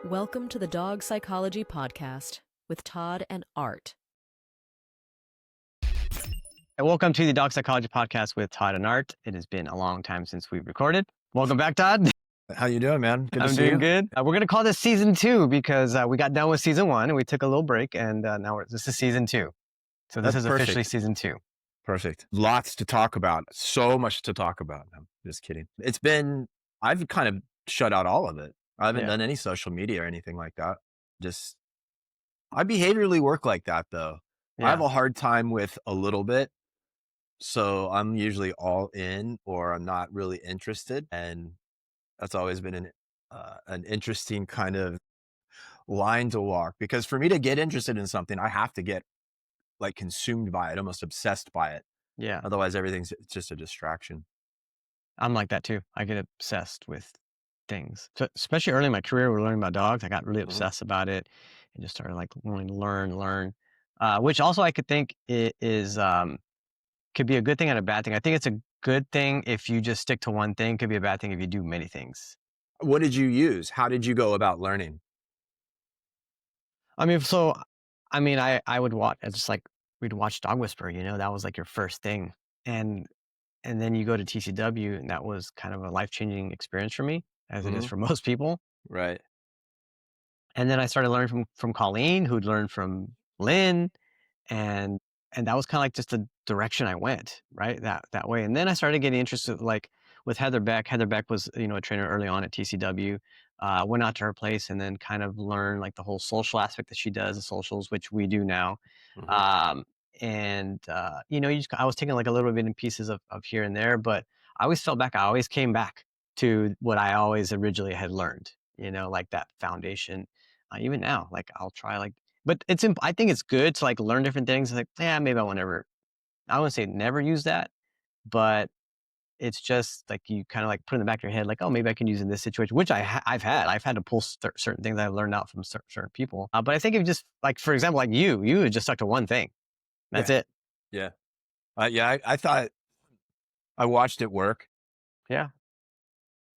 Welcome to the Dog Psychology Podcast with Todd and Art. And welcome to the Dog Psychology Podcast with Todd and Art. It has been a long time since we've recorded. Welcome back, Todd. How you doing, man? Good to I'm see doing you. good. We're going to call this season 2 because we got done with season 1 and we took a little break, and now this is season 2. So this That's is officially perfect. season 2. Perfect. Lots to talk about. So much to talk about. I'm just kidding. I've kind of shut out all of it. I haven't done any social media or anything like that. I behaviorally work like that though. I have a hard time with a little bit. So I'm usually all in or I'm not really interested. And that's always been an interesting kind of line to walk, because for me to get interested in something, I have to get like consumed by it, almost obsessed by it. Yeah. Otherwise, everything's just a distraction. I'm like that too. I get obsessed with things. So especially early in my career, we're learning about dogs. I got really obsessed about it and just started like wanting to learn, which also I could think it is, could be a good thing and a bad thing. I think it's a good thing if you just stick to one thing. Could be a bad thing if you do many things. What did you use? How did you go about learning? I would watch, it's just like we'd watch Dog Whisperer, that was like your first thing. And then you go to TCW, and that was kind of a life-changing experience for me, as it is for most people. Right. And then I started learning from Colleen, who'd learned from Lynn, and that was kind of like just the direction I went, right? That way. And then I started getting interested, like with Heather Beck. Heather Beck was, a trainer early on at TCW. Went out to her place and then kind of learned like the whole social aspect that she does, the socials, which we do now. I was taking like a little bit in pieces of here and there, but I always came back to what I always originally had learned, like that foundation. Even now, like I'll try but I think it's good to like learn different things. Like, maybe I wouldn't say never use that, but it's just like you kind of like put in the back of your head, like, oh, maybe I can use in this situation, which I've had to pull certain things I've learned out from certain people. But I think if you just like, for example, like you just stuck to one thing. That's it. Yeah. I thought I watched it work. Yeah.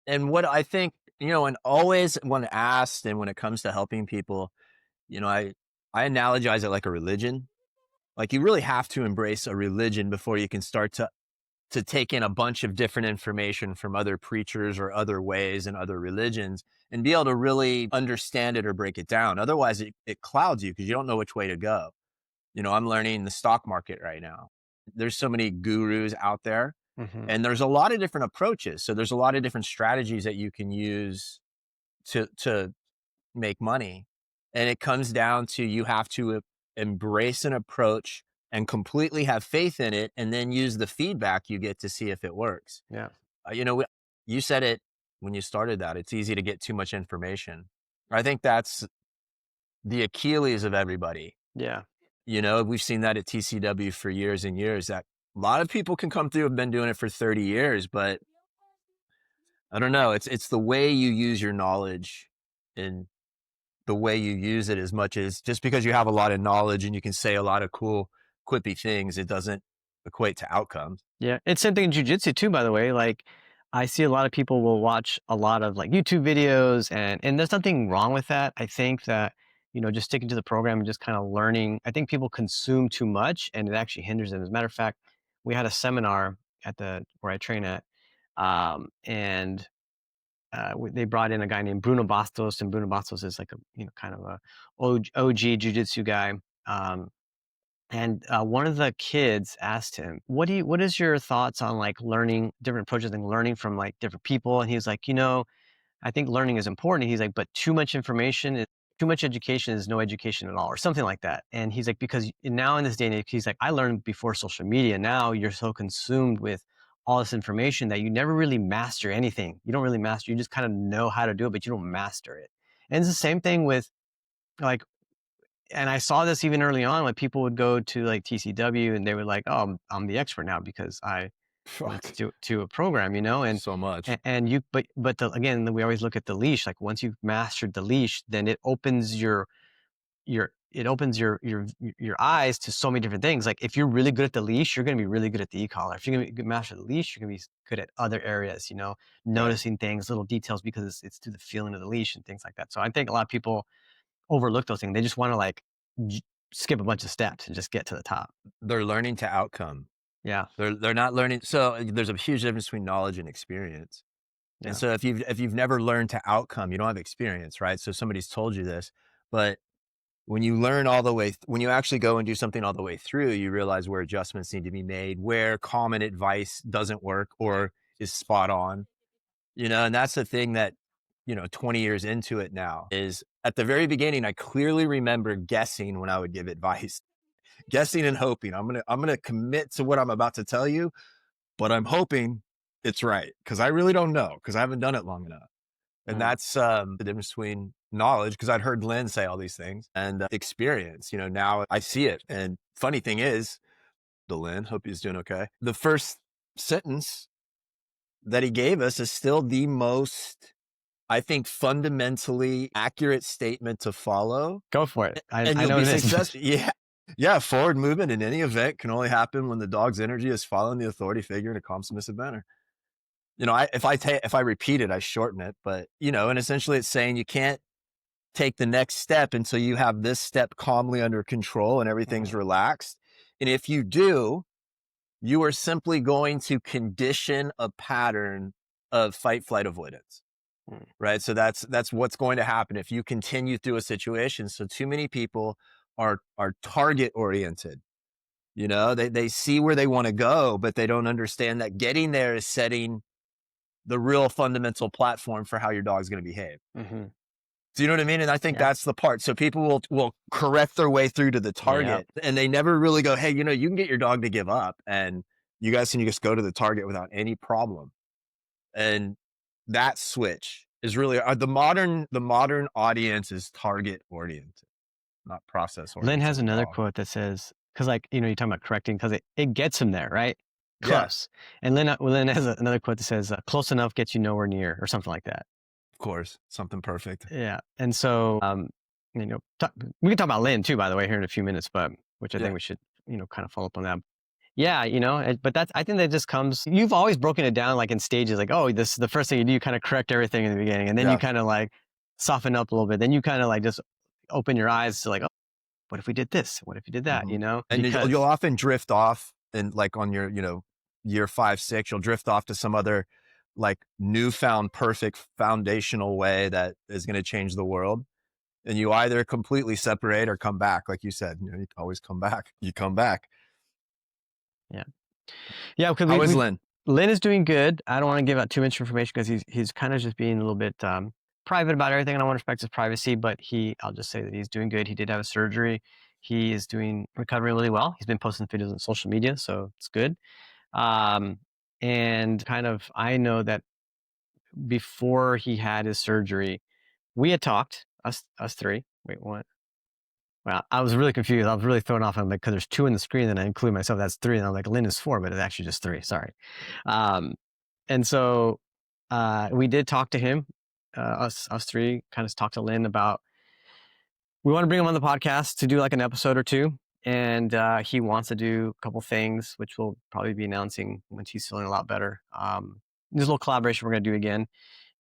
And what I think, and always when asked and when it comes to helping people, I analogize it like a religion. Like you really have to embrace a religion before you can start to take in a bunch of different information from other preachers or other ways and other religions and be able to really understand it or break it down. Otherwise it clouds you because you don't know which way to go. I'm learning the stock market right now. There's so many gurus out there and there's a lot of different approaches. So there's a lot of different strategies that you can use to make money. And it comes down to, you have to embrace an approach and completely have faith in it, and then use the feedback you get to see if it works. Yeah. You said it when you started that it's easy to get too much information. I think that's the Achilles of everybody. Yeah. We've seen that at TCW for years and years, that a lot of people can come through, have been doing it for 30 years, but I don't know. It's the way you use your knowledge and the way you use it, as much as just because you have a lot of knowledge and you can say a lot of cool, quippy things, it doesn't equate to outcomes. Yeah. It's same thing in jiu-jitsu too, by the way. Like I see a lot of people will watch a lot of like YouTube videos, and there's nothing wrong with that. I think that, just sticking to the program and just kind of learning, I think people consume too much and it actually hinders them. As a matter of fact, we had a seminar where I train at, they brought in a guy named Bruno Bastos, and Bruno Bastos is like a, kind of a OG jiu-jitsu guy. One of the kids asked him, what is your thoughts on like learning different approaches and learning from like different people? And he's like, I think learning is important. He's like, but too much education is no education at all, or something like that. And he's like, because now in this day and age, he's like, I learned before social media. Now you're so consumed with all this information that you never really master anything. You don't really master, you just kind of know how to do it, but you don't master it. And it's the same thing with like, and I saw this even early on, like people would go to like TCW and they were like, oh, I'm the expert now because I went to a program, and so much. Again, we always look at the leash. Like once you've mastered the leash, then it opens your it opens your eyes to so many different things. Like if you're really good at the leash, you're going to be really good at the e-collar. If you're going to be good master the leash, you're going to be good at other areas, you know, noticing things, little details, because it's through the feeling of the leash and things like that. So I think a lot of people overlook those things. They just want to like skip a bunch of steps and just get to the top. They're learning to outcome. Yeah. They're not learning. So there's a huge difference between knowledge and experience. Yeah. And so if you've never learned to outcome, you don't have experience, right? So somebody's told you this, but when you learn all the way, when you actually go and do something all the way through, you realize where adjustments need to be made, where common advice doesn't work or is spot on, you know, and that's the thing that, you know, 20 years into it now is at the very beginning, I clearly remember guessing when I would give advice, guessing and hoping. I'm going to commit to what I'm about to tell you, but I'm hoping it's right. Cause I really don't know. Cause I haven't done it long enough. And that's the difference between knowledge, because I'd heard Lynn say all these things, and experience. You know, now I see it. And funny thing is, the Lynn, hope he's doing okay. The first sentence that he gave us is still the most, I think, fundamentally accurate statement to follow. Go for it. And I you'll know be this. successful. Yeah. Yeah. Forward movement in any event can only happen when the dog's energy is following the authority figure in a calm, submissive manner. You know, if I repeat it, I shorten it, but you know, and essentially it's saying you can't take the next step until you have this step calmly under control and everything's relaxed. And if you do, you are simply going to condition a pattern of fight, flight, avoidance. Right. So that's what's going to happen if you continue through a situation. So too many people are target oriented. You know, they see where they want to go, but they don't understand that getting there is setting the real fundamental platform for how your dog's going to behave. Do you know what I mean? And I think that's the part. So people will correct their way through to the target, and they never really go, hey, you know, you can get your dog to give up and you guys can just go to the target without any problem. And that switch is really the modern audience is target oriented, not process oriented. Lynn has another quote that says, because like, you know, you're talking about correcting, because it gets him there, right? Close. Yeah. And Lynn has another quote that says, close enough gets you nowhere near, or something like that. Of course, something perfect. Yeah. And so, you know, we can talk about Lynn too, by the way, here in a few minutes, but which I think we should, you know, kind of follow up on that. Yeah, you know, but I think that just comes, you've always broken it down like in stages, like, oh, this is the first thing you do, you kind of correct everything in the beginning, and then you kind of like soften up a little bit. Then you kind of like just open your eyes to like, oh, what if we did this? What if you did that? You know? And you'll often drift off, and like on your, you know, year 5, 6, you'll drift off to some other like newfound perfect foundational way that is going to change the world. And you either completely separate or come back. Like you said, you know, you always come back. You come back. Yeah. Yeah. Because How is Lynn? Lynn is doing good. I don't want to give out too much information because he's kind of just being a little bit private about everything, and I want to respect his privacy, but I'll just say that he's doing good. He did have a surgery. He is recovering really well. He's been posting videos on social media, so it's good. And kind of, I know that before he had his surgery, we had talked, us three. Wait, what? Well, I was really confused. I was really thrown off. I'm like, because there's 2 in the screen, and I include myself, that's 3. And I'm like, Lynn is 4, but it's actually just 3. Sorry. And so we did talk to him, us 3 kind of talked to Lynn about, we want to bring him on the podcast to do like an episode or 2. And he wants to do a couple things, which we'll probably be announcing once he's feeling a lot better. There's a little collaboration we're going to do again.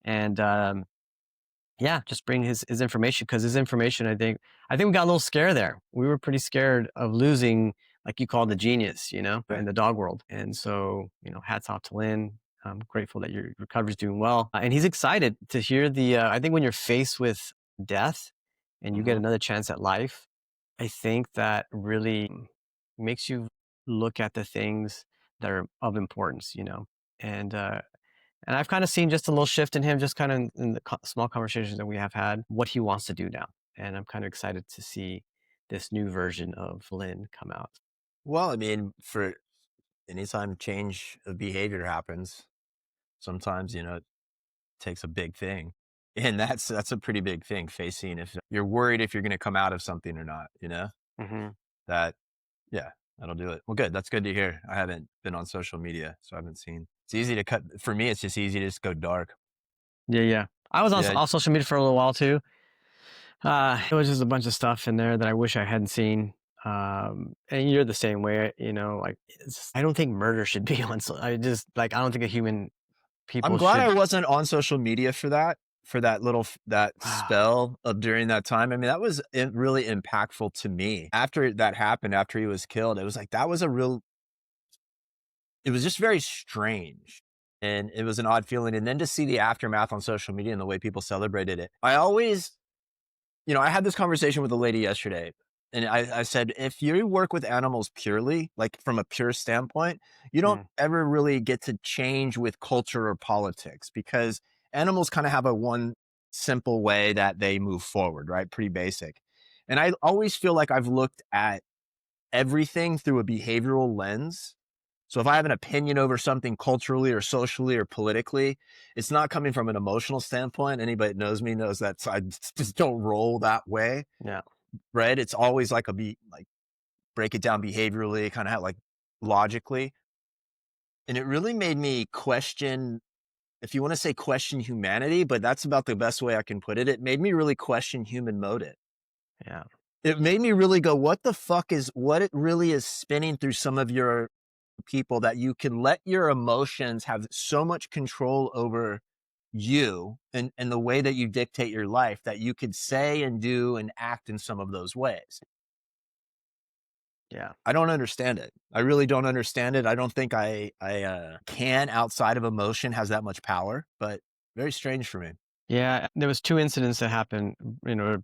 And just bring his information, because his information, I think we got a little scared there. We were pretty scared of losing, like you call the genius, you know, in the dog world. And so, you know, hats off to Lynn. I'm grateful that your recovery is doing well. And he's excited to hear I think when you're faced with death and you get another chance at life, I think that really makes you look at the things that are of importance, you know. And I've kind of seen just a little shift in him, just kind of in the small conversations that we have had, what he wants to do now. And I'm kind of excited to see this new version of Lynn come out. Well, I mean, for anytime change of behavior happens, sometimes, you know, it takes a big thing. And that's a pretty big thing, facing if you're worried if you're going to come out of something or not, you know, that'll do it. Well, good. That's good to hear. I haven't been on social media, so I haven't seen. It's easy to cut. For me, it's just easy to just go dark. Yeah. I was on social media for a little while too. It was just a bunch of stuff in there that I wish I hadn't seen. And you're the same way, like I don't think murder should be on. I just like I don't think a human I'm people glad I should. wasn't on social media for that little that spell of during that time. I mean, that was really impactful to me. After that happened, after he was killed, it was like that was it was just very strange. And it was an odd feeling. And then to see the aftermath on social media and the way people celebrated it, I always, I had this conversation with a lady yesterday. And I said, if you work with animals purely, like from a pure standpoint, you don't ever really get to change with culture or politics because animals kind of have a one simple way that they move forward, right? Pretty basic. And I always feel like I've looked at everything through a behavioral lens. So if I have an opinion over something culturally or socially or politically, it's not coming from an emotional standpoint. Anybody that knows me knows that I just don't roll that way. Yeah. Right. It's always like break it down behaviorally, kind of have like logically. And it really made me question, if you want to say question humanity, but that's about the best way I can put it. It made me really question human motive. Yeah. It made me really go, what it really is spinning through some of your people that you can let your emotions have so much control over you and the way that you dictate your life that you could say and do and act in some of those ways. Yeah. I don't understand it. I really don't understand it. I don't think I can outside of emotion has that much power, but very strange for me. Yeah, there was 2 incidents that happened,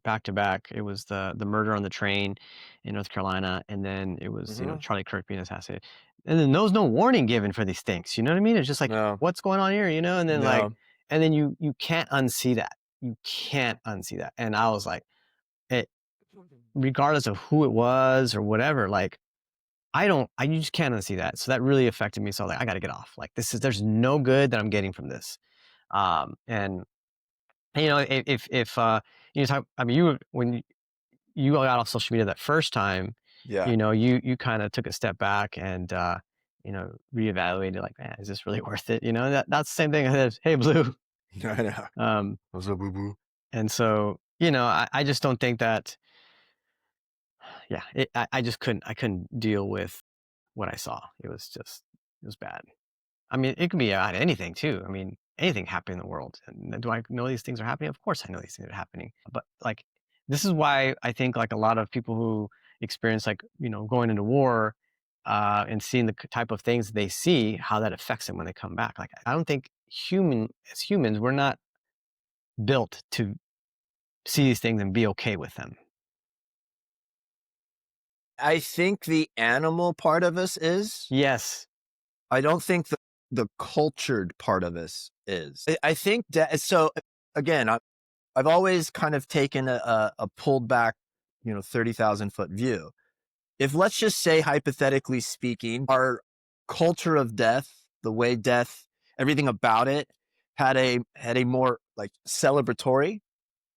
back to back. It was the murder on the train in North Carolina, and then it was, Charlie Kirk being assassinated. And then there was no warning given for these things, you know what I mean? It's just like, No, what's going on here, And then no. and then you can't unsee that. You can't unsee that. And I was like, it, regardless of who it was or whatever, like you just can't unsee that. So that really affected me. So I was like, I got to get off. Like there's no good that I'm getting from this. And if talk, I mean, when you got off social media that first time, Yeah. you kind of took a step back and reevaluated, like, man, is this really worth it? That's the same thing as, hey, Blue. I know. What's up, boo boo? And so I just don't think that. Yeah, I just couldn't deal with what I saw. It was bad. I mean, it could be about anything too. I mean, anything happening in the world. And do I know these things are happening? Of course I know these things are happening. But like, this is why I think like a lot of people who experience like, going into war and seeing the type of things they see, how that affects them when they come back. Like, I don't think as humans, we're not built to see these things and be okay with them. I think the animal part of us is. Yes. I don't think the cultured part of us is. I think so. Again, I've always kind of taken a pulled back, 30,000 foot view. If let's just say, hypothetically speaking, our culture of death, the way death, everything about it had a more like celebratory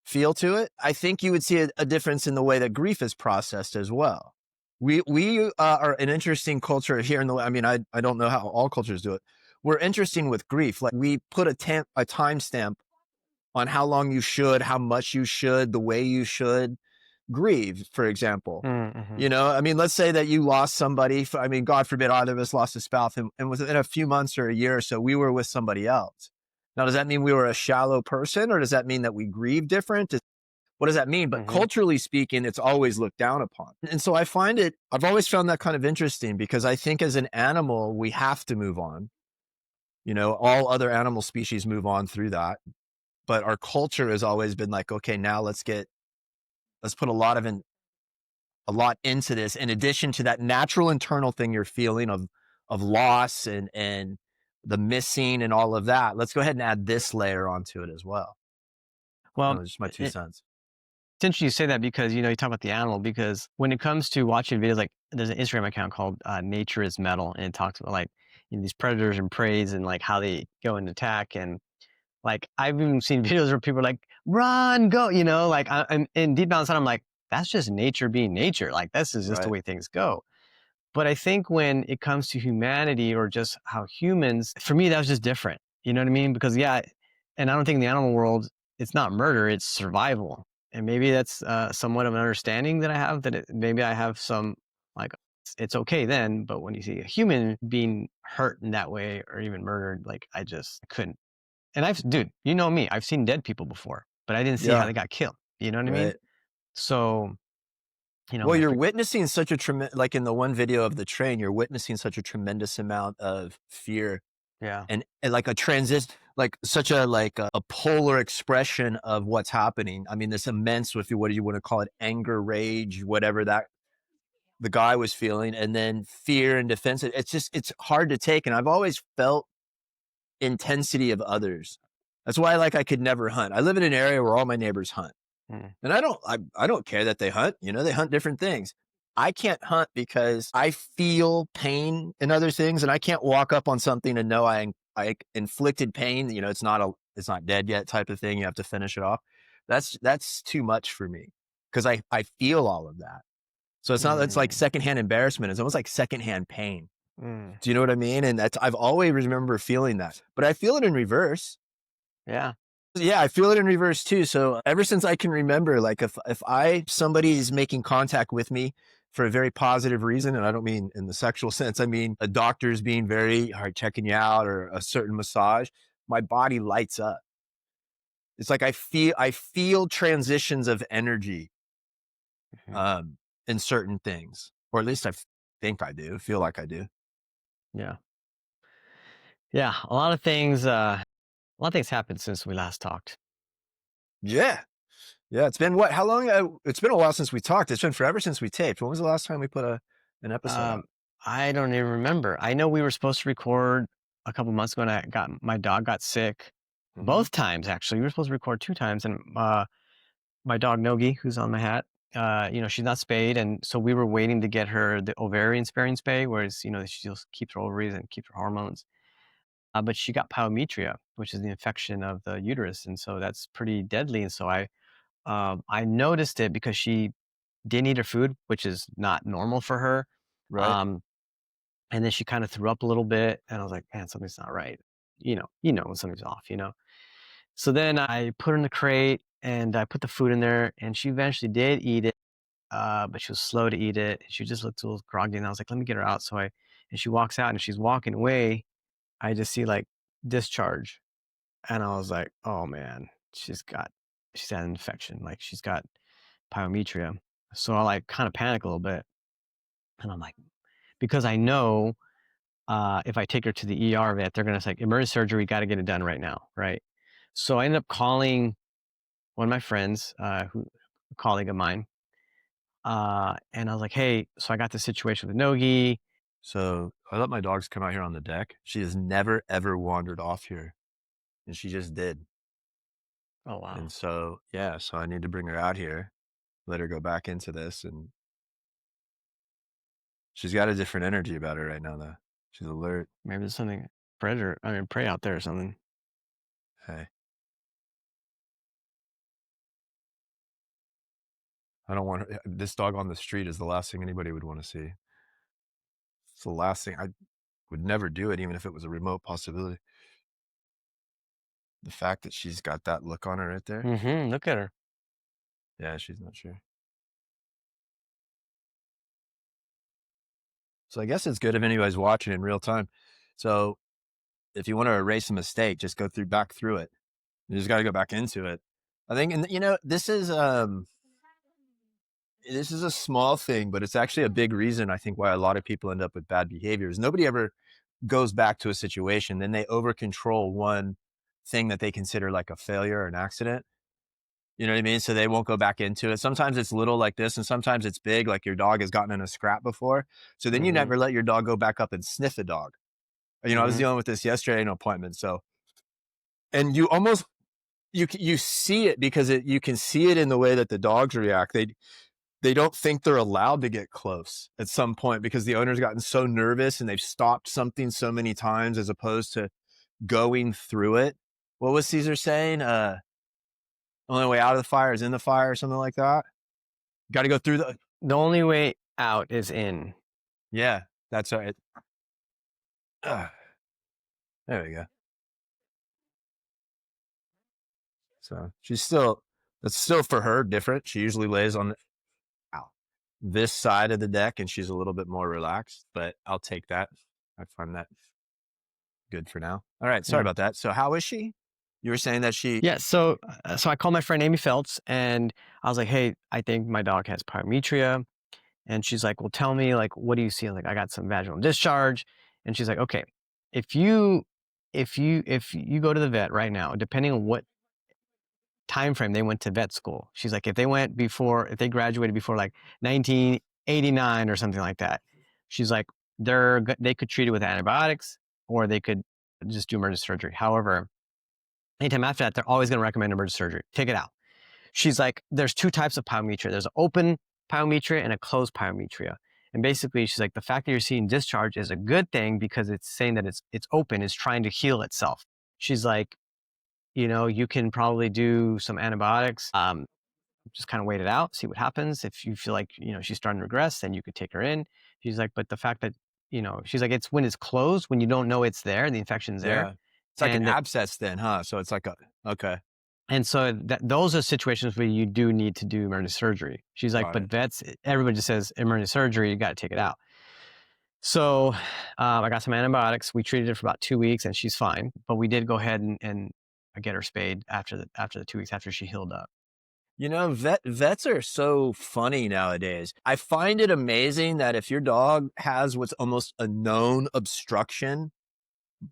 feel to it, I think you would see a difference in the way that grief is processed as well. We are an interesting culture here in the. I mean, I don't know how all cultures do it. We're interesting with grief. Like we put a timestamp on how long you should, how much you should, the way you should grieve, for example. Mm-hmm. I mean, let's say that you lost somebody. I mean, God forbid either of us lost a spouse and within a few months or a year or so, we were with somebody else. Now, does that mean we were a shallow person or does that mean that we grieve different? What does that mean? But culturally speaking, it's always looked down upon. And so I've always found that kind of interesting because I think as an animal, we have to move on. All other animal species move on through that. But our culture has always been like, okay, now let's put a lot into this. In addition to that natural internal thing you're feeling of loss and the missing and all of that, let's go ahead and add this layer onto it as well. Well, just my 2 cents. It's interesting you say that because, you talk about the animal, because when it comes to watching videos, like there's an Instagram account called Nature is Metal, and it talks about like these predators and preys and like how they go and attack. And like, I've even seen videos where people are like, run, go, like I'm in deep down inside, I'm like, that's just nature being nature. Like, this is just the way things go. But I think when it comes to humanity or just how humans, for me, that was just different. You know what I mean? Because and I don't think in the animal world, it's not murder, it's survival. and maybe that's somewhat of an understanding that I have that maybe I have some like it's okay then, but when you see a human being hurt in that way or even murdered, like I just couldn't. And dude, you know me, I've seen dead people before, but I didn't see how Yeah, they got killed. You know what I mean? right. So, Well, like, you're witnessing such a tremendous, like in the one video of the train, you're witnessing such a tremendous amount of fear yeah, and like a transition, like such a a polar expression of what's happening. I mean, this immense, if you what do you want to call it, anger, rage, whatever that the guy was feeling, and then fear and defense. It's just it's hard to take, and I've always felt intensity of others. That's why I could never hunt. I live in an area where all my neighbors hunt. mm, And I don't care that they hunt, they hunt different things. I can't hunt because I feel pain in other things, and I can't walk up on something and know I inflicted pain, it's not dead yet type of thing. You have to finish it off. That's too much for me because I feel all of that. So it's like mm, secondhand embarrassment. It's almost like secondhand pain. mm, Do you know what I mean? And I've always remember feeling that, but I feel it in reverse. yeah, Yeah, I feel it in reverse too. So ever since I can remember, like if somebody is making contact with me for a very positive reason, and I don't mean in the sexual sense, I mean a doctor's being very hard checking you out or a certain massage, my body lights up. It's like I feel transitions of energy mhm, um in certain things. Or at least think I do, feel like I do. yeah, yeah. A lot of things happened since we last talked. Yeah. Yeah, it's been what? How long? It's been a while since we talked. It's been forever since we taped. When was the last time we put an episode Um, out? I don't even remember. I know we were supposed to record a couple months ago, and my dog got sick Hmm. both times. Actually, we were supposed to record 2 times, and my dog Nogi, who's on my hat, she's not spayed, and so we were waiting to get her the ovarian sparing spay, whereas she just keeps her ovaries and keeps her hormones. But she got pyometria, which is the infection of the uterus, and so that's pretty deadly. And so I noticed it because she didn't eat her food, which is not normal for her. Right. Um, and then she kind of threw up a little bit, and I was like, man, something's not right. When something's off. So then I put her in the crate and I put the food in there, and she eventually did eat it, but she was slow to eat it. She just looked a little groggy, and I was like, let me get her out. And she walks out, and she's walking away. I just see like discharge, and I was like, oh man, she's had an infection, like she's got pyometria. So I like kind of panic a little bit, and I'm like, because I know if I take her to the ER vet, they're gonna say emergency surgery, got to get it done right now, right? So I ended up calling one of my friends, a colleague of mine, and I was like, "Hey, so I got this situation with Nogi." So I let my dogs come out here on the deck. She has never ever wandered off here, and she just did. Oh wow, And so yeah, so I need to bring her out here, let her go back into this, and she's got a different energy about her right now, though. She's alert. maybe there's something prey out there or something. Hey, I don't want her, this dog on the street is the last thing anybody would want to see. It's the last thing I would never do it, even if it was a remote possibility. The fact that she's got that look on her right there. Look at her. Yeah, she's not sure. So I guess it's good if anybody's watching in real time. So if you want to erase a mistake, just go back through it. You just got to go back into it. I think, and this is a small thing, but it's actually a big reason I think why a lot of people end up with bad behaviors. Nobody ever goes back to a situation, then they over control one thing that they consider like a failure or an accident. You know what I mean? So they won't go back into it. Sometimes it's little like this, and sometimes it's big, like your dog has gotten in a scrap before. So then you Mm-hmm. never let your dog go back up and sniff a dog. I was Mm-hmm. dealing with this yesterday in an appointment. So, and you almost you see it because you can see it in the way that the dogs react. They don't think they're allowed to get close at some point because the owner's gotten so nervous and they've stopped something so many times as opposed to going through it. What was Caesar saying? Only way out of the fire is in the fire or something like that. Got to go through the. The only way out is in. Yeah, that's right. There we go. So she's still That's still for her different. She usually lays on ow, this side of the deck and she's a little bit more relaxed, but I'll take that. I find that good for now. All right. Sorry Yeah. about that. So how is she? You were saying that she, Yeah. So I called my friend Amy Feltz and I was like, hey, I think my dog has pyometria. And she's like, well, tell me, like, what do you see? I'm like, I got some vaginal discharge. And she's like, okay, if you go to the vet right now, depending on what time frame they went to vet school, she's like, if they graduated before like 1989 or something like that, she's like, they could treat it with antibiotics or they could just do emergency surgery. However, anytime after that, they're always going to recommend emergency surgery. Take it out. She's like, there's two types of pyometria. There's an open pyometria and a closed pyometria. And basically, she's like, the fact that you're seeing discharge is a good thing because it's saying that it's open, it's trying to heal itself. She's like, you can probably do some antibiotics, just kind of wait it out, see what happens. If you feel like, she's starting to regress, then you could take her in. She's like, but the fact that, she's like, it's when it's closed, when you don't know it's there, the infection's there. yeah, it's like an And abscess then, huh? So it's like okay, And so those are situations where you do need to do emergency surgery. She's like, got but it. vets, everybody just says emergency surgery, you got to take it out. So I got some antibiotics. We treated it for about 2 weeks and she's fine. But we did go ahead and get her spayed after the 2 weeks after she healed up. Vets are so funny nowadays. I find it amazing that if your dog has what's almost a known obstruction,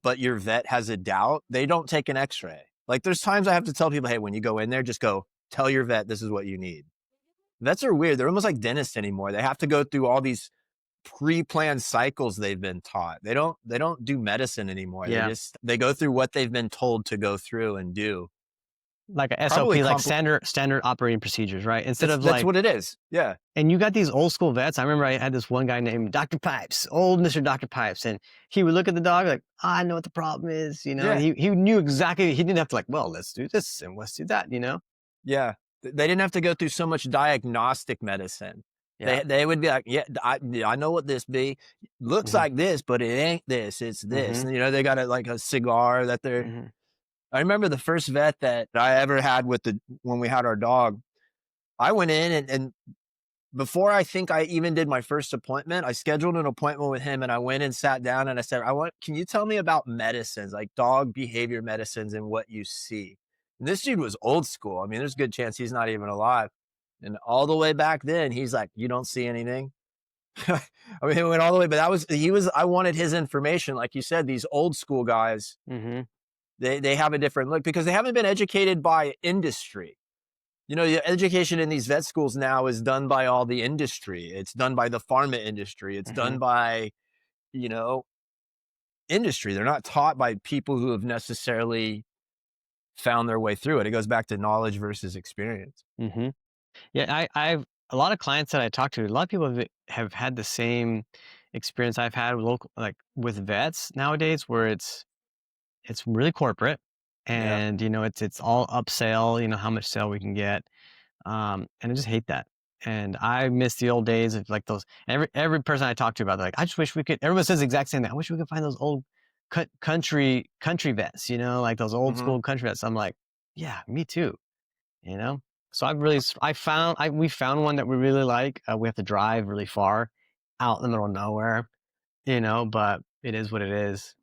but your vet has a doubt, they don't take an x-ray. Like there's times I have to tell people, hey, when you go in there, just go tell your vet this is what you need. Vets are weird. They're almost like dentists anymore. They have to go through all these pre-planned cycles they've been taught. They don't do medicine anymore. Yeah. They go through what they've been told to go through and do. Like a Probably SOP, like standard operating procedures, right? That's what it is. Yeah. And you got these old school vets. I remember I had this one guy named Dr. Pipes, old Mr. Dr. Pipes. And he would look at the dog like, I know what the problem is, Yeah. and he knew exactly, he didn't have to like, well, let's do this and let's do that, Yeah. They didn't have to go through so much diagnostic medicine. Yeah. They would be like, yeah, I know what this be. Looks Mhm. like this, but it ain't this. It's this. Mhm. And, they got like a cigar that they're. Mhm. I remember the first vet that I ever had when we had our dog. I went in and before I think I even did my first appointment, I scheduled an appointment with him and I went and sat down and I said, can you tell me about medicines, like dog behavior medicines and what you see? And this dude was old school. I mean, there's a good chance he's not even alive. And all the way back then, he's like, you don't see anything. I mean, it went all the way, but I wanted his information. Like you said, these old school guys, Mhm. they have a different look because they haven't been educated by industry. The education in these vet schools now is done by all the industry. It's done by the pharma industry. It's done by, industry. They're not taught by people who have necessarily found their way through it. It goes back to knowledge versus experience. Mhm. Yeah, I've a lot of clients that I talk to, a lot of people have had the same experience I've had with with vets nowadays, where it's really corporate, Yeah. and it's all upsell, how much sale we can get, and I just hate that. And I miss the old days of like those. Every person I talk to about, they're like, I just wish we could. Everyone says the exact same thing. I wish we could find those old country vets, like those old Mhm. school country vets. I'm like, yeah, me too. So we found one that we really like. We have to drive really far out in the middle of nowhere, but it is what it is,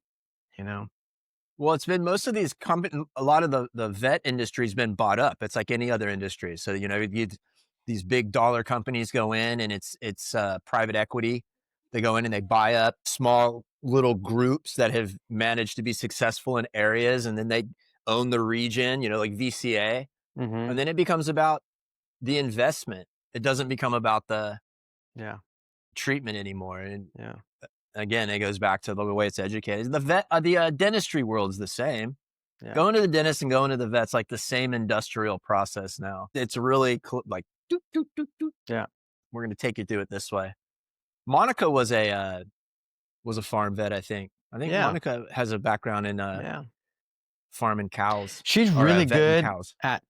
you know? Well, it's been most of these a lot of the vet industry's been bought up. It's like any other industry. So, these big dollar companies go in and it's private equity. They go in and they buy up small little groups that have managed to be successful in areas and then they own the region, like VCA. Mhm. And then it becomes about the investment. It doesn't become about the Yeah, treatment anymore. And yeah, again, it goes back to the way it's educated. The dentistry world is the same. yeah. Going to the dentist and going to the vet's like the same industrial process now. It's really like, doot, doot, doot, doot. Yeah. We're going to take you through it this way. Monica was a farm vet, I think. I think Yeah. Monica has a background in Yeah. farming cows. She's or, really vetting good cows. at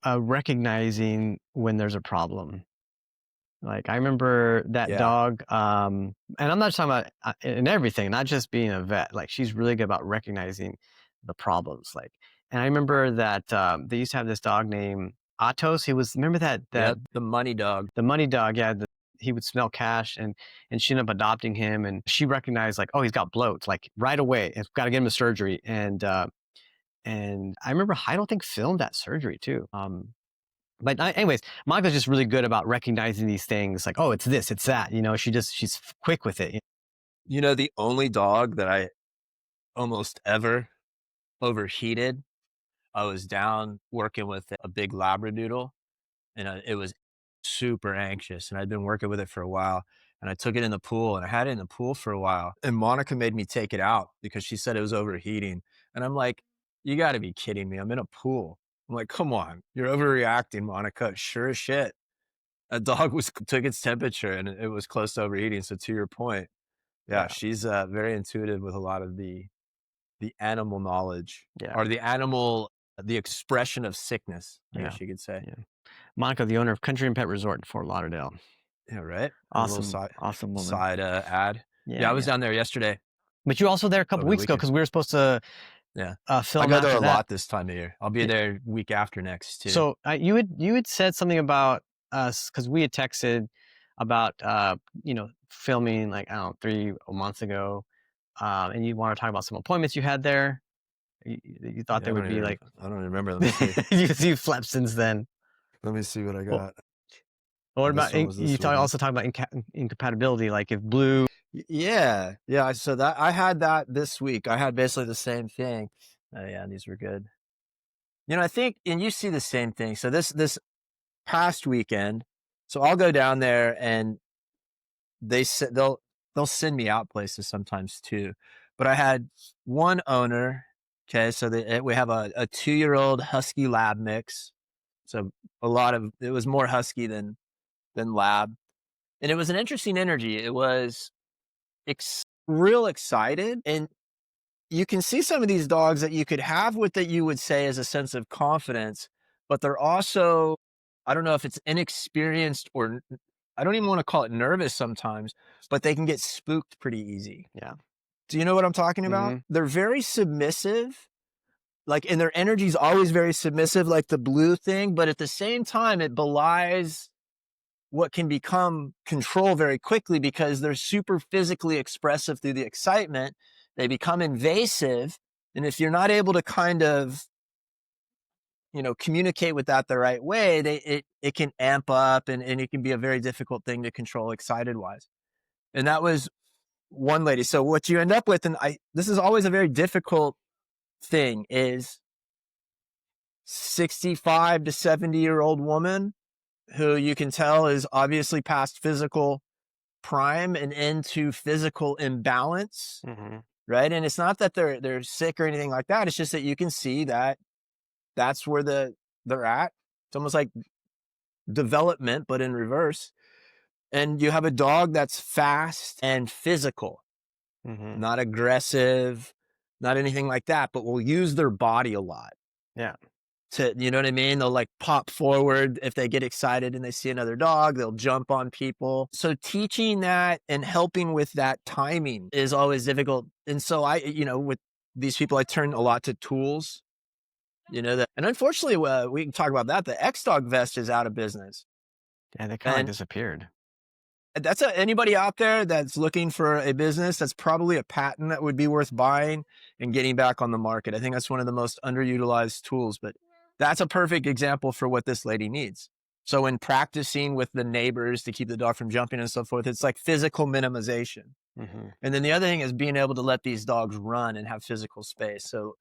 recognizing when there's a problem. Like, I remember that Yeah. dog, and I'm not talking about in everything, not just being a vet. Like, she's really good about recognizing the problems. Like, and I remember that they used to have this dog named Atos. He was, remember that Yep, the money dog. the money dog. Yeah, he would smell cash, and she ended up adopting him, and she recognized like, oh, he's got bloats, like right away. It's got to get him to surgery, and I remember I don't think filmed that surgery too. But anyways, Monica's just really good about recognizing these things, like, oh, it's this, it's that. You know, she's quick with it. You know, the only dog that I almost ever overheated, I was down working with a big Labradoodle, and it was super anxious, and I'd been working with it for a while, and I took it in the pool, and I had it in the pool for a while, and Monica made me take it out because she said it was overheating, and I'm like, you got to be kidding me! I'm in a pool. I'm like, come on, you're overreacting, Monica. Sure as shit, a dog took its temperature, and it was close to overheating. So to your point, yeah, she's very intuitive with a lot of the animal knowledge, or the expression of sickness, I guess you could say. Yeah. Monica, the owner of Country and Pet Resort in Fort Lauderdale. Yeah, right. Awesome woman. Side ad. Yeah, I was down there yesterday. But you were also there a couple weeks ago, because we were supposed to film. I go there a lot this time of year. I'll be there week after next too. So you had said something about us, because we had texted about filming, like, I don't know, 3 months ago, and you want to talk about some appointments you had there. You thought they would be like, I don't remember. Let me see. You've slept since then. Let me see what I got. What about also talk about incompatibility, like if Blue? Yeah. So that I had that this week. I had basically the same thing. Oh yeah, these were good. You know, I think, and you see the same thing. So this past weekend, so I'll go down there, and they'll send me out places sometimes too. But I had one owner. Okay, so we have a 2-year-old Husky Lab mix. So it was more Husky than Lab. And it was an interesting energy. It was real excited. And you can see some of these dogs that you could have what that you would say is a sense of confidence, but they're also, I don't know if it's inexperienced, or I don't even want to call it nervous sometimes, but they can get spooked pretty easy. Yeah. Do you know what I'm talking about? Mm-hmm. They're very submissive, and their energy is always very submissive, like the Blue thing, but at the same time, it belies what can become control very quickly, because they're super physically expressive through the excitement. They become invasive. And if you're not able to kind of, communicate with that the right way, it can amp up, and it can be a very difficult thing to control excited wise. And that was one lady. So what you end up with, and this is always a very difficult thing, is 65 to 70-year-old woman who you can tell is obviously past physical prime and into physical imbalance, right? And it's not that they're sick or anything like that. It's just that you can see that that's where they're at. It's almost like development, but in reverse. And you have a dog that's fast and physical, not aggressive, not anything like that, but will use their body a lot. Yeah. You know what I mean? They'll like pop forward if they get excited and they see another dog. They'll jump on people. So teaching that and helping with that timing is always difficult. And so with these people, I turn a lot to tools. And unfortunately, we can talk about that. The X-Dog vest is out of business. Yeah, they kind of disappeared. That's anybody out there that's looking for a business, that's probably a patent that would be worth buying and getting back on the market. I think that's one of the most underutilized tools, but that's a perfect example for what this lady needs. So in practicing with the neighbors to keep the dog from jumping and so forth, it's like physical minimization. And then the other thing is being able to let these dogs run and have physical space. So,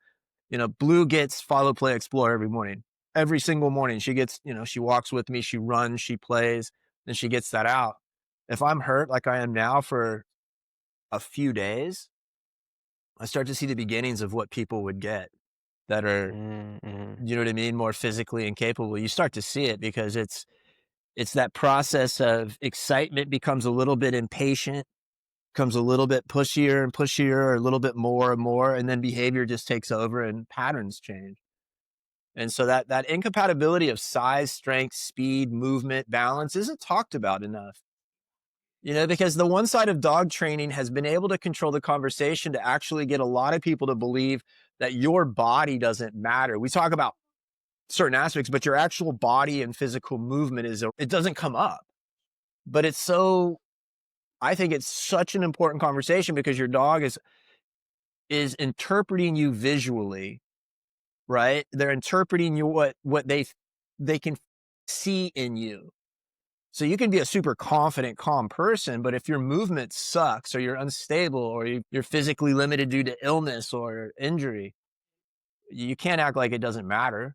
Blue gets follow, play, explore every morning. Every single morning she gets, she walks with me, she runs, she plays, and she gets that out. If I'm hurt like I am now for a few days, I start to see the beginnings of what people would get that are, you know what I mean, more physically incapable. You start to see it because it's that process of excitement becomes a little bit impatient, becomes a little bit pushier and pushier, or a little bit more and more, and then behavior just takes over and patterns change. And so that incompatibility of size, strength, speed, movement, balance isn't talked about enough. Because the one side of dog training has been able to control the conversation to actually get a lot of people to believe that your body doesn't matter. We talk about certain aspects, but your actual body and physical movement it doesn't come up. But I think it's such an important conversation because your dog is interpreting you visually, right? They're interpreting you what they can see in you. So you can be a super confident, calm person, but if your movement sucks or you're unstable or you're physically limited due to illness or injury, you can't act like it doesn't matter.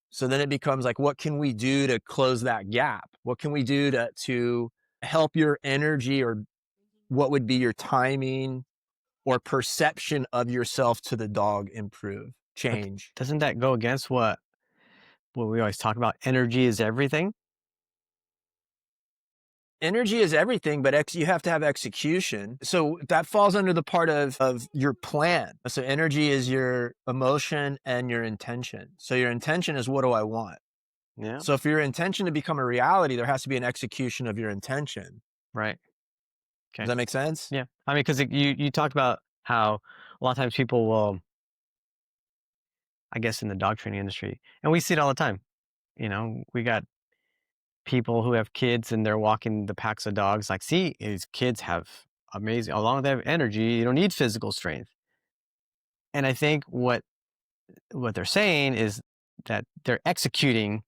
So then it becomes like, what can we do to close that gap? What can we do to help your energy, or what would be your timing or perception of yourself to the dog improve, change? Doesn't that go against what we always talk about? Energy is everything. Energy is everything, but you have to have execution. So that falls under the part of your plan. So energy is your emotion and your intention. So your intention is, what do I want? Yeah. So for your intention to become a reality, there has to be an execution of your intention. Right. Okay. Does that make sense? Yeah. I mean, because you talked about how a lot of times people will, I guess in the dog training industry, and we see it all the time. We got people who have kids and they're walking the packs of dogs. Like, see, his kids have amazing, along with they have energy, you don't need physical strength. And I think what they're saying is that they're executing.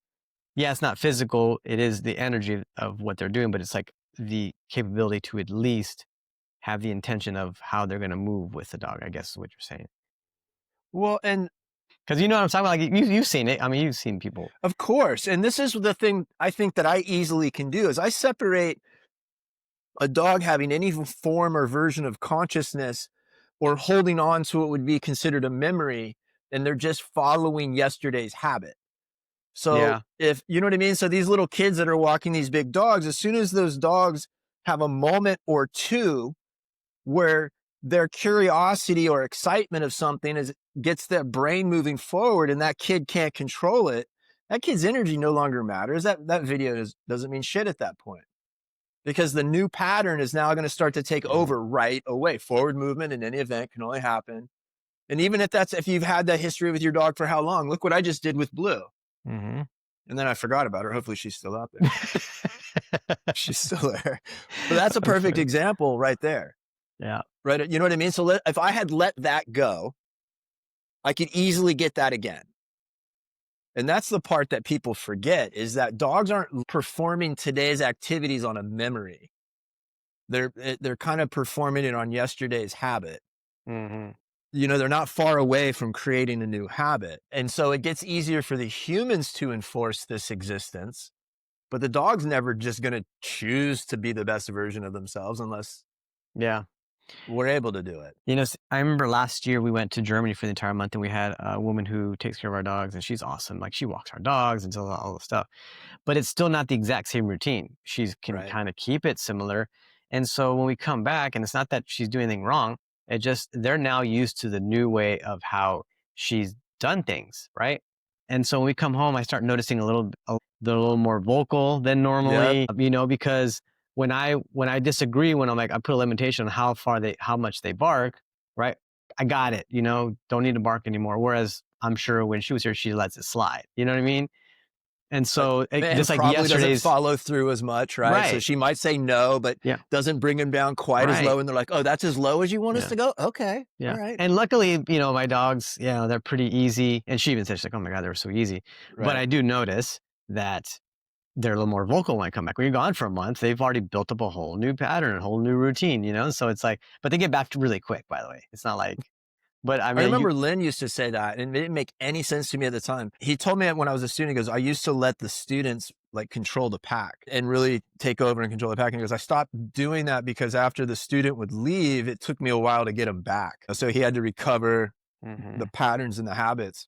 Yeah, it's not physical. It is the energy of what they're doing, but it's like the capability to at least have the intention of how they're going to move with the dog, I guess is what you're saying. Well, and because you know what I'm talking about? Like you've seen it. I mean, you've seen people. of course. And this is the thing I think that I easily can do is I separate a dog having any form or version of consciousness or holding on to what would be considered a memory, and they're just following yesterday's habit. So Yeah. if you know what I mean? So these little kids that are walking these big dogs, as soon as those dogs have a moment or two where their curiosity or excitement of something gets their brain moving forward and that kid can't control it, that kid's energy no longer matters. That video doesn't mean shit at that point. Because the new pattern is now going to start to take over right away. Forward movement in any event can only happen. And even if you've had that history with your dog for how long, look what I just did with Blue. Mm-hmm. And then I forgot about her. Hopefully she's still out there. She's still there. But that's a perfect example right there. Yeah. Right. You know what I mean? So if I had let that go, I could easily get that again. And that's the part that people forget, is that dogs aren't performing today's activities on a memory. They're kind of performing it on yesterday's habit. Mm-hmm. They're not far away from creating a new habit. And so it gets easier for the humans to enforce this existence, but the dog's never just going to choose to be the best version of themselves unless we're able to do it. I remember last year we went to Germany for the entire month, and we had a woman who takes care of our dogs, and she's awesome. Like, she walks our dogs and does all the stuff, but it's still not the exact same routine. She can kind of keep it similar. And so when we come back, and it's not that she's doing anything wrong, it just, they're now used to the new way of how she's done things. Right. And so when we come home, I start noticing a little more vocal than normally, because when I disagree, when I'm like, I put a limitation on how much they bark, right? I got it, don't need to bark anymore. Whereas I'm sure when she was here, she lets it slide. You know what I mean? And so just like probably yesterday's, doesn't follow through as much, right? So she might say no, but doesn't bring him down quite as low. And they're like, oh, that's as low as you want us to go? Okay. Yeah. All right. And luckily, my dogs, they're pretty easy. And she even said, she's like, oh my God, they were so easy. Right. But I do notice that they're a little more vocal when I come back. When you're gone for a month, they've already built up a whole new pattern, a whole new routine, So it's like, but they get back to really quick, by the way. It's not like, but I mean, I remember Lynn used to say that, and it didn't make any sense to me at the time. He told me when I was a student, he goes, I used to let the students like control the pack and really take over and control the pack. And he goes, I stopped doing that because after the student would leave, it took me a while to get him back. So he had to recover the patterns and the habits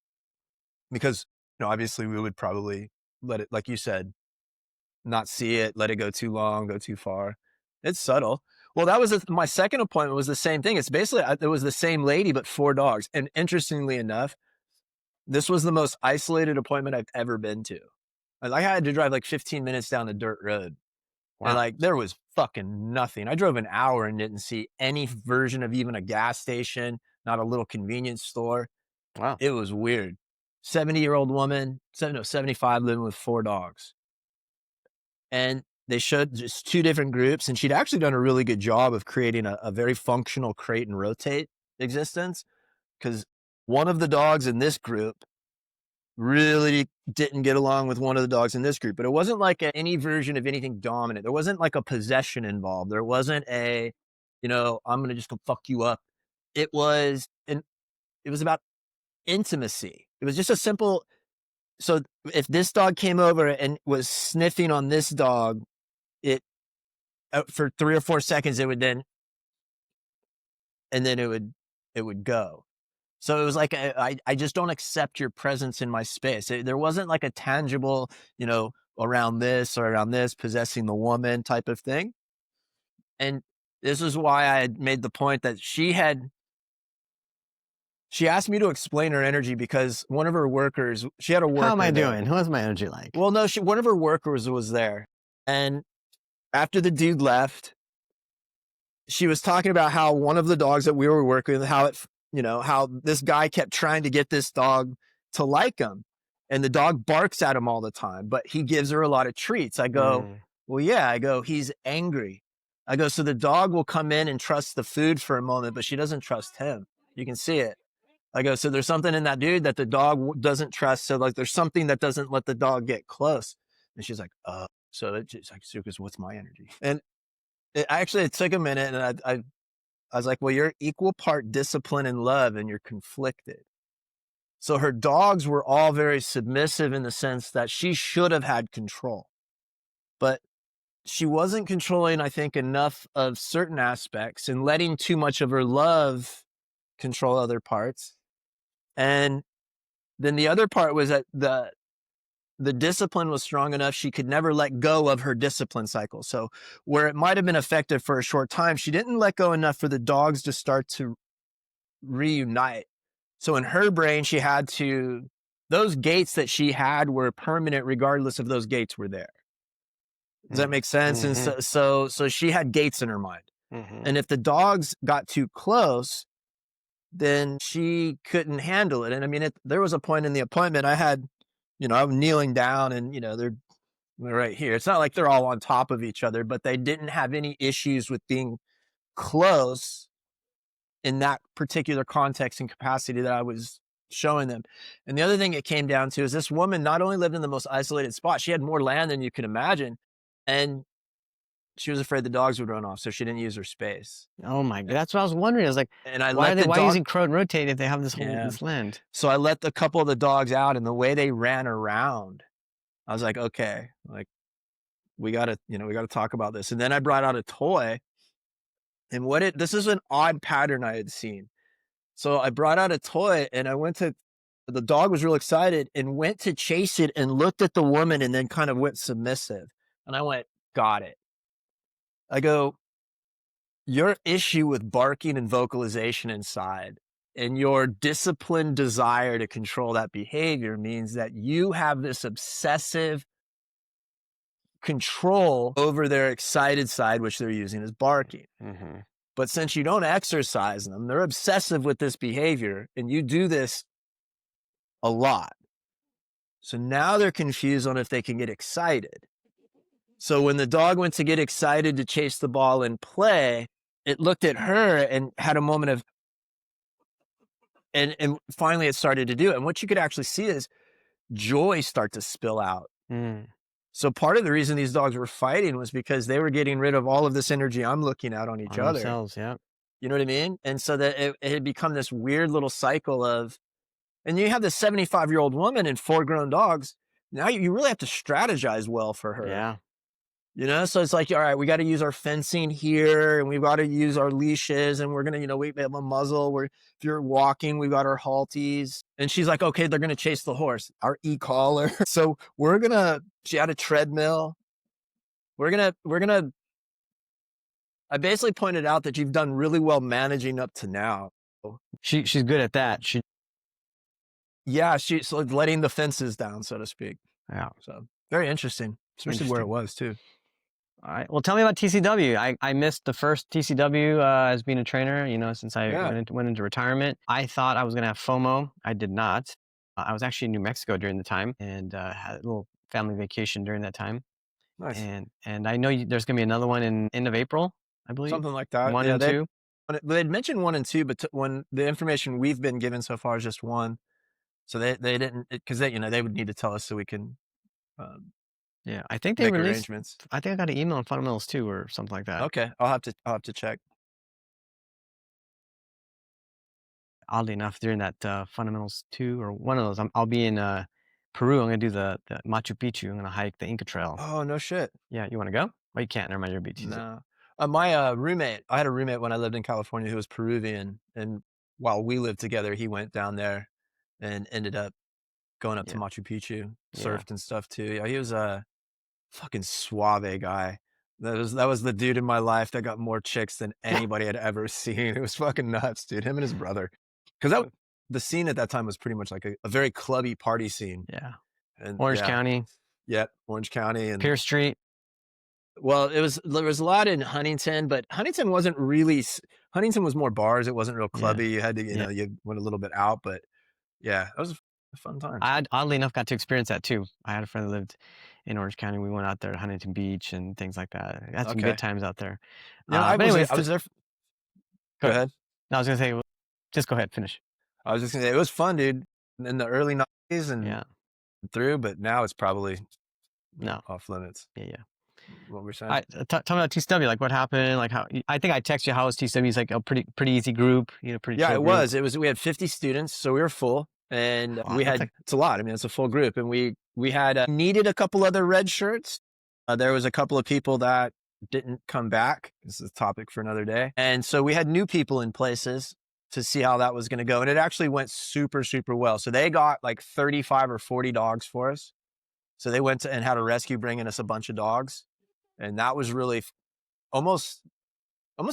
because, obviously we would probably let it, like you said, not see it, let it go too long, go too far. It's subtle. Well, that was my second appointment was the same thing. It's basically, it was the same lady, but 4 dogs. And interestingly enough, this was the most isolated appointment I've ever been to. I had to drive like 15 minutes down the dirt road. Wow. And there was fucking nothing. I drove an hour and didn't see any version of even a gas station, not a little convenience store. Wow. It was weird. 70-year-old woman, 75, living with 4 dogs. And they showed just 2 different groups, and she'd actually done a really good job of creating a very functional crate and rotate existence, because one of the dogs in this group really didn't get along with one of the dogs in this group. But it wasn't like any version of anything dominant. There wasn't like a possession involved. There wasn't a, I'm going to just go fuck you up. It was about intimacy. It was just a simple. So if this dog came over and was sniffing on this dog, it for 3 or 4 seconds, it would then it would go. So it was like, I just don't accept your presence in my space. There wasn't like a tangible, around this or around this, possessing the woman type of thing. And this is why I had made the point that she asked me to explain her energy, because one of her workers, she had a worker. How am I there. doing? What's my energy like? Well, no, one of her workers was there. And after the dude left, she was talking about how one of the dogs that we were working with, how this guy kept trying to get this dog to like him. And the dog barks at him all the time, but he gives her a lot of treats. I go, well, yeah. I go, he's angry. I go, so the dog will come in and trust the food for a moment, but she doesn't trust him. You can see it. I go, so there's something in that dude that the dog doesn't trust. So like, there's something that doesn't let the dog get close. And she's like, oh. So it's like, Sukas, what's my energy? And it took a minute, and I was like, well, you're equal part discipline and love, and you're conflicted. So her dogs were all very submissive in the sense that she should have had control, but she wasn't controlling, I think, enough of certain aspects and letting too much of her love control other parts. And then the other part was that the discipline was strong enough, she could never let go of her discipline cycle. So where it might have been effective for a short time, she didn't let go enough for the dogs to start to reunite. So in her brain, she had to, those gates that she had were permanent regardless if those gates were there. Does that make sense? Mm-hmm. And so she had gates in her mind. Mm-hmm. And if the dogs got too close, then she couldn't handle it. And I mean, there was a point in the appointment I had, I'm kneeling down, and, they're right here. It's not like they're all on top of each other, but they didn't have any issues with being close in that particular context and capacity that I was showing them. And the other thing it came down to is this woman not only lived in the most isolated spot, she had more land than you could imagine. And she was afraid the dogs would run off, so she didn't use her space. Oh my God. That's what I was wondering. I was like, and I why let are using crowd and rotate if they have this whole this land? So I let a couple of the dogs out, and the way they ran around, I was like, okay, like we gotta talk about this. And then I brought out a toy, and this is an odd pattern I had seen. So I brought out a toy, and the dog was real excited and went to chase it and looked at the woman and then kind of went submissive. And I went, got it. I go, your issue with barking and vocalization inside and your disciplined desire to control that behavior means that you have this obsessive control over their excited side, which they're using as barking. Mm-hmm. But since you don't exercise them, they're obsessive with this behavior, and you do this a lot. So now they're confused on if they can get excited. So when the dog went to get excited to chase the ball and play, it looked at her and had a moment of, and finally it started to do it. And what you could actually see is joy start to spill out. Mm. So part of the reason these dogs were fighting was because they were getting rid of all of this energy I'm looking at on each other. Themselves, yeah. You know what I mean? And so that it had become this weird little cycle of, and you have this 75-year-old woman and 4 grown dogs. Now you really have to strategize well for her. Yeah. So it's like, all right, we got to use our fencing here, and we've got to use our leashes, and we're going to, we have a muzzle. If you're walking, we've got our halties. And she's like, okay, they're going to chase the horse, our e-collar. So she had a treadmill. I basically pointed out that you've done really well managing up to now. She's good at that. She's letting the fences down, so to speak. Yeah. So very interesting, especially where it was too. All right. Well, tell me about TCW. I missed the first TCW as being a trainer, since I went into retirement. I thought I was going to have FOMO. I did not. I was actually in New Mexico during the time and had a little family vacation during that time. Nice. And I know there's going to be another one in end of April, I believe. Something like that. 1 Yeah, and 2. they'd mentioned 1 and 2, but when the information we've been given so far is just 1. So they didn't, because they would need to tell us so we can um, Yeah, I think they make released. arrangements. I think I got an email on Fundamentals 2 or something like that. Okay, I'll have to check. Oddly enough, during that Fundamentals 2 or one of those, I'll be in Peru. I'm gonna do the Machu Picchu. I'm gonna hike the Inca Trail. Oh, no shit. Yeah, you want to go? Oh, you can't. Never mind. You're too sick. No. My I had a roommate when I lived in California who was Peruvian, and while we lived together, he went down there and ended up going up to Yeah, Machu Picchu, yeah. surfed and stuff too. Yeah, he was a fucking suave guy. That was the dude in my life that got more chicks than anybody had ever seen. It was fucking nuts, dude. Him and his brother, because the scene at that time was pretty much like a very clubby party scene. Yeah. And Orange yeah, County, yep, Orange County, and Pierce Street. well, there was a lot in Huntington, but Huntington wasn't really. Huntington was more bars. It wasn't real Yeah, clubby. You had to, yeah. you went a little bit out, but yeah, that was a fun time. I oddly enough got to experience that too. I had a friend that lived in Orange County. We went out there to Huntington Beach and things like that. I had some Okay, good times out there. I But was anyways, I was there. go Go ahead. ahead. No, I was gonna say, just go ahead, finish. I was just gonna say it was fun, dude, in the early '90s and Yeah. through, but now it's probably No. off limits. Yeah. What we're saying. Tell me about TCW. Like, what happened? Like, how? I think I texted you how was TCW. It's like a pretty easy group. Pretty Yeah, chill it group. was. It was. We had 50 students, so we were full, and Wow, we that's had. like, It's a lot. I mean, it's a full group, and we had needed a couple other red shirts. There was a couple of people that didn't come back. This is a topic for another day, and so we had new people in places to see how that was going to go, and it actually went super well. So they got like 35 or 40 dogs for us. So they went and had a rescue bringing us a bunch of dogs, and that was really almost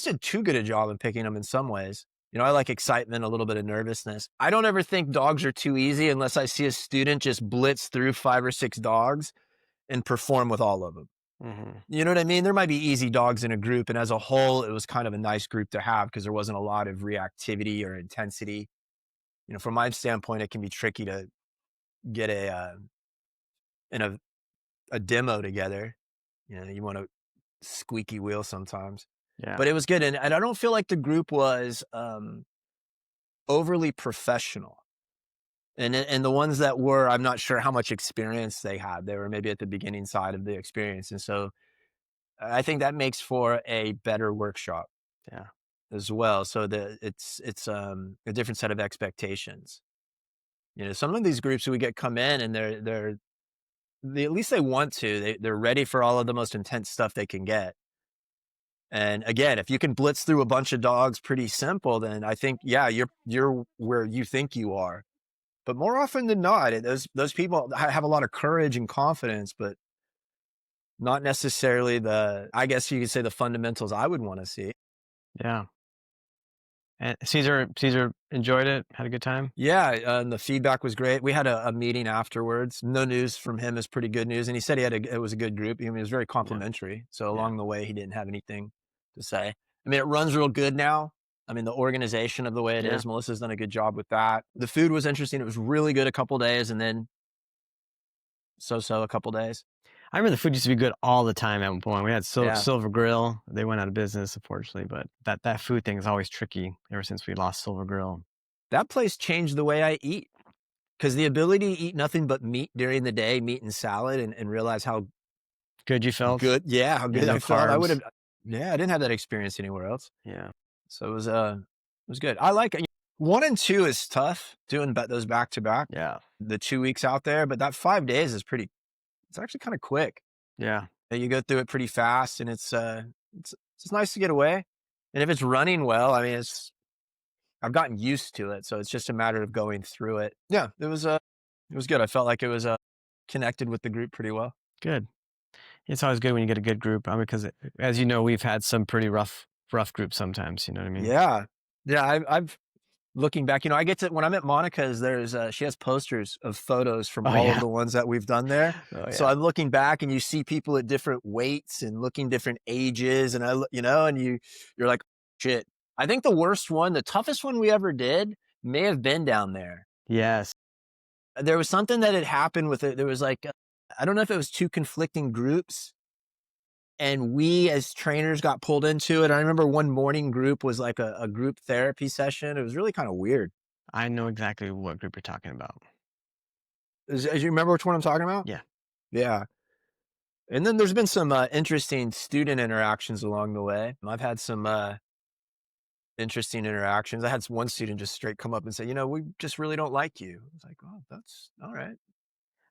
did too good a job in picking them in some ways. I like excitement, a little bit of nervousness. I don't ever think dogs are too easy unless I see a student just blitz through 5 or 6 dogs and perform with all of them. mm-hmm. You know what I mean? There might be easy dogs in a group, and as a whole, it was kind of a nice group to have because there wasn't a lot of reactivity or intensity. From my standpoint, it can be tricky to get a demo together. You want to squeaky wheel sometimes. Yeah. But it was good, and I don't feel like the group was overly professional. And the ones that were, I'm not sure how much experience they had. They were maybe at the beginning side of the experience, and so I think that makes for a better workshop. Yeah. As well. So it's a different set of expectations. Some of these groups we get come in and they at least they want to. They're ready for all of the most intense stuff they can get. And again, if you can blitz through a bunch of dogs pretty simple, then I think, yeah, you're where you think you are. But more often than not, those people have a lot of courage and confidence, but not necessarily I guess you could say the fundamentals I would want to see. Yeah. And Caesar enjoyed it, had a good time. Yeah, and the feedback was great. We had a meeting afterwards. No news from him is pretty good news, and he said it was a good group. I mean, it was very complimentary. So along the way, he didn't have anything to say. I mean, it runs real good now. I mean, the organization of the way it is, Melissa's done a good job with that. The food was interesting. It was really good a couple days, and then so a couple days. I remember the food used to be good all the time at one point. We had Yeah. Silver Grill. They went out of business, unfortunately, but that food thing is always tricky ever since we lost Silver Grill. That place changed the way I eat, because the ability to eat nothing but meat during the day, meat and salad, and realize how Good you felt? good, yeah, how good no I felt. I carbs. would have, yeah, I didn't have that experience anywhere else. Yeah. So it was good. I like it. 1 and 2 is tough doing those back to back. Yeah. The 2 weeks out there, but that 5 days is it's actually kind of quick. Yeah. You go through it pretty fast, and it's nice to get away. And if it's running well, I mean, I've gotten used to it, so it's just a matter of going through it. Yeah, it was good. I felt like it was connected with the group pretty well. Good. It's always good when you get a good group. I mean, because as you know, we've had some pretty rough groups sometimes. You know what I mean? Yeah, yeah. I've looking back, I get to, when I'm at Monica's, she has posters of photos from all of the ones that we've done there. Oh, So I'm looking back, and you see people at different weights and looking different ages, and and you're like, shit. I think the worst one, the toughest one we ever did may have been down there. Yes. There was something that had happened with it. There was like, I don't know if it was two conflicting groups, and we as trainers got pulled into it. I remember one morning group was like a group therapy session. It was really kind of weird. I know exactly what group you're talking about. As you remember which one I'm talking about? Yeah. Yeah. And then there's been some interesting student interactions along the way. I've had some interesting interactions. I had one student just straight come up and say, we just really don't like you. I was like, oh, that's all right.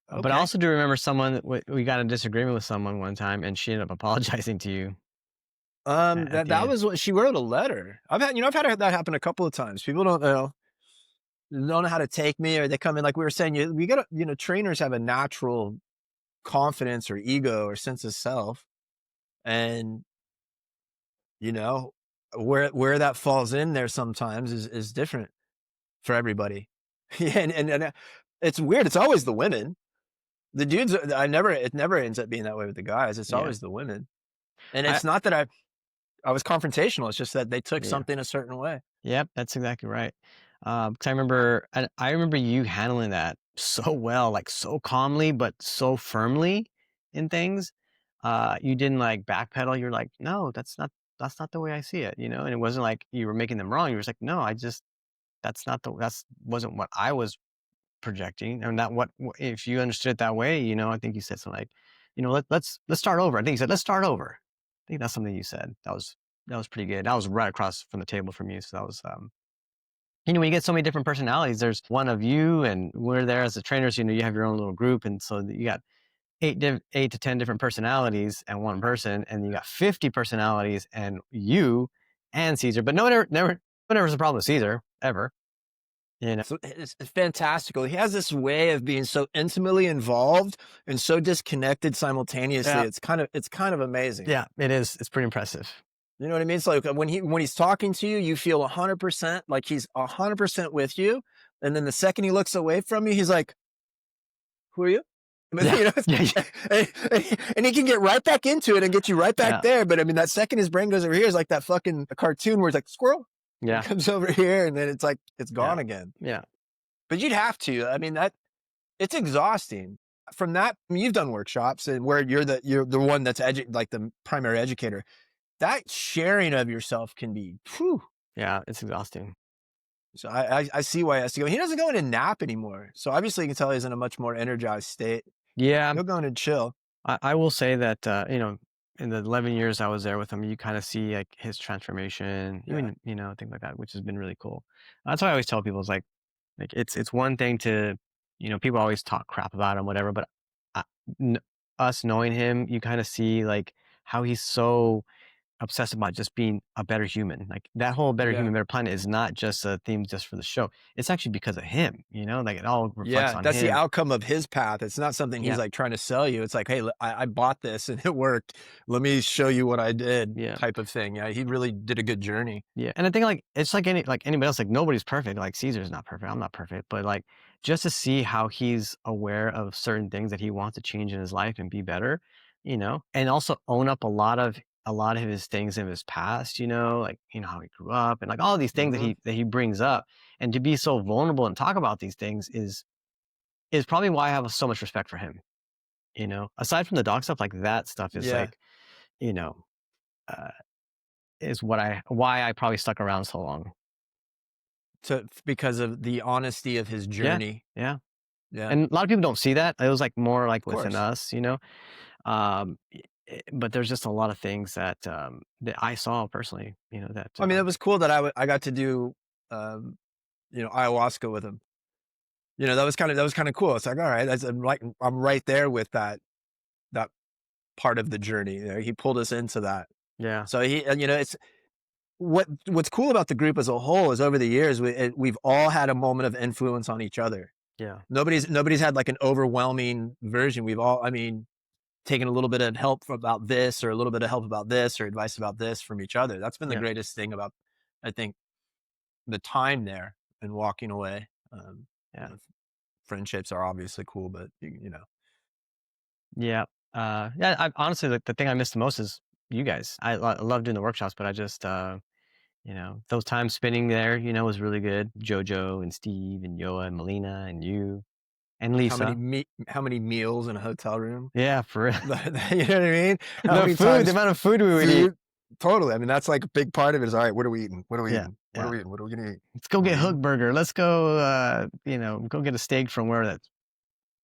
But I Okay. also do remember someone that we got in a disagreement with someone one time, and she ended up apologizing to you at the That end. was what she wrote a letter. I've had that happen a couple of times. People don't know how to take me, or they come in like we were saying. We got to, trainers have a natural confidence or ego or sense of self, and you know where that falls in there sometimes is different for everybody. Yeah, and it's weird. It's always the women. The dudes, it never ends up being that way with the guys. It's Yeah. always the women. And I it's not that I was confrontational. It's just that they took Yeah. something a certain way. Yep, that's exactly right. 'Cause I remember you handling that so well, like, so calmly, but so firmly in things. You didn't, like, backpedal, you're like, "No, that's not the way I see it," you know? And it wasn't like you were making them wrong, you were just like, "No, that's wasn't what I was projecting, and that what if you understood it that way," I think you said something like, let's start over." I think you said, "Let's start over." I think that's something you said. That was pretty good. That was right across from the table from you, so that was, when you get so many different personalities, there's one of you, and we're there as the trainers, you have your own little group, and so you got 8 to 10 different personalities and one person, and you got 50 personalities and you and Caesar, but no one ever was a problem with Caesar, ever, you know? So it's fantastical. He has this way of being so intimately involved and so disconnected simultaneously. Yeah. It's kind of amazing. Yeah, it is. It's pretty impressive. You know what I mean? It's like when he's talking to you, you feel 100% like he's 100% with you, and then the second he looks away from you, he's like, "Who are you?" I mean, Yeah. Yeah, yeah. and he can get right back into it and get you right back Yeah. there. But I mean, that second his brain goes over here is like that fucking cartoon where it's like squirrel. Yeah. It comes over here, and then it's like it's gone again. Yeah. But you'd have to. I mean, that it's exhausting. From that, I mean, you've done workshops and where you're the one that's like the primary educator. That sharing of yourself can be, whew. Yeah, it's exhausting. So I see why he has to go. He doesn't go in and nap anymore. So obviously you can tell he's in a much more energized state. Yeah, He'll go in and chill. I will say that, in the 11 years I was there with him, you kinda see, like, his transformation, Yeah. even, things like that, which has been really cool. That's why I always tell people, it's it's one thing to, people always talk crap about him, whatever, but I kn us knowing him, you kinda see, like, how he's so obsessed about just being a better human. Like, that whole better Yeah. human, better planet is not just a theme just for the show. It's actually because of him, like, it all reflects Yeah. on That's the him. outcome of his path. It's not something he's Yeah, like trying to sell you. It's like, hey, I bought this and it worked. Let me show you what I did yeah. type of thing. Yeah. He really did a good journey. Yeah, and I think, like, it's like anybody else, like, nobody's perfect, like, Caesar's not perfect, I'm not perfect, but, like, just to see how he's aware of certain things that he wants to change in his life and be better, and also own up a lot of his things in his past, like, how he grew up and, like, all these things that Hmm. he brings up, and to be so vulnerable and talk about these things is probably why I have so much respect for him, Aside from the dog stuff, like, that stuff is, Yeah. like, you know, uh, is why I probably stuck around so long. Because of the honesty of his Yeah, journey. yeah, Yeah. and a lot of people don't see that. It was, like, more, like, Of within course. us, but there's just a lot of things that I saw personally, that, I mean, it was cool that I got to do, um, ayahuasca with him. That was kind of cool. It's like, all right, I'm right there with that part of the journey. He pulled us into that. yeah, So it's what's cool about the group as a whole is over the years we've all had a moment of influence on each other. yeah, Nobody's had like an overwhelming version. We've all, I mean, taken a little bit of help about this or a little bit of help about this or advice about this from each other. That's been the yeah, greatest thing about, I think, the time there and walking away. You yeah, know, friendships are obviously cool, but yeah, yeah, I honestly, like, the thing I miss the most is you guys. I love doing the workshops, but I just, those times spending there, was really good. Jojo and Steve and Yoa and Melina and you. and Lisa. How many meals in a hotel room? Yeah, for real. You know what I mean? The amount of food we would eat. Totally. I mean, that's like a big part of it is, all right, what are we eating? What are we Yeah, eating? What are we eating? What are we going to eat? Let's go get Mhm. Hook Burger. Let's go, go get a steak from where that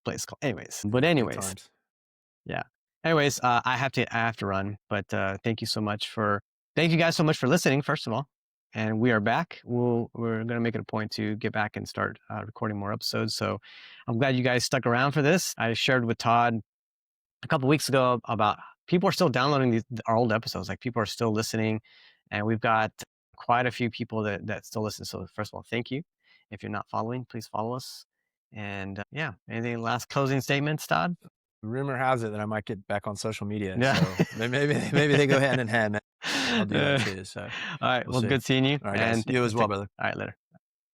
place called. Anyways, but Good anyways, times. yeah. Anyways, I have to run, but thank you guys so much for listening, first of all. And we are back. We're gonna make it a point to get back and start recording more episodes. So I'm glad you guys stuck around for this. I shared with Todd a couple weeks ago about people are still downloading our old episodes. Like, people are still listening, and we've got quite a few people that still listen. So first of all, thank you. If you're not following, please follow us. And yeah, anything last closing statements, Todd? Rumor has it that I might get back on social media. Yeah. So maybe they go hand in hand. I'll do that too. So all right. we'll Well, see. good seeing you. All right, guys. You as well, brother. All right, later.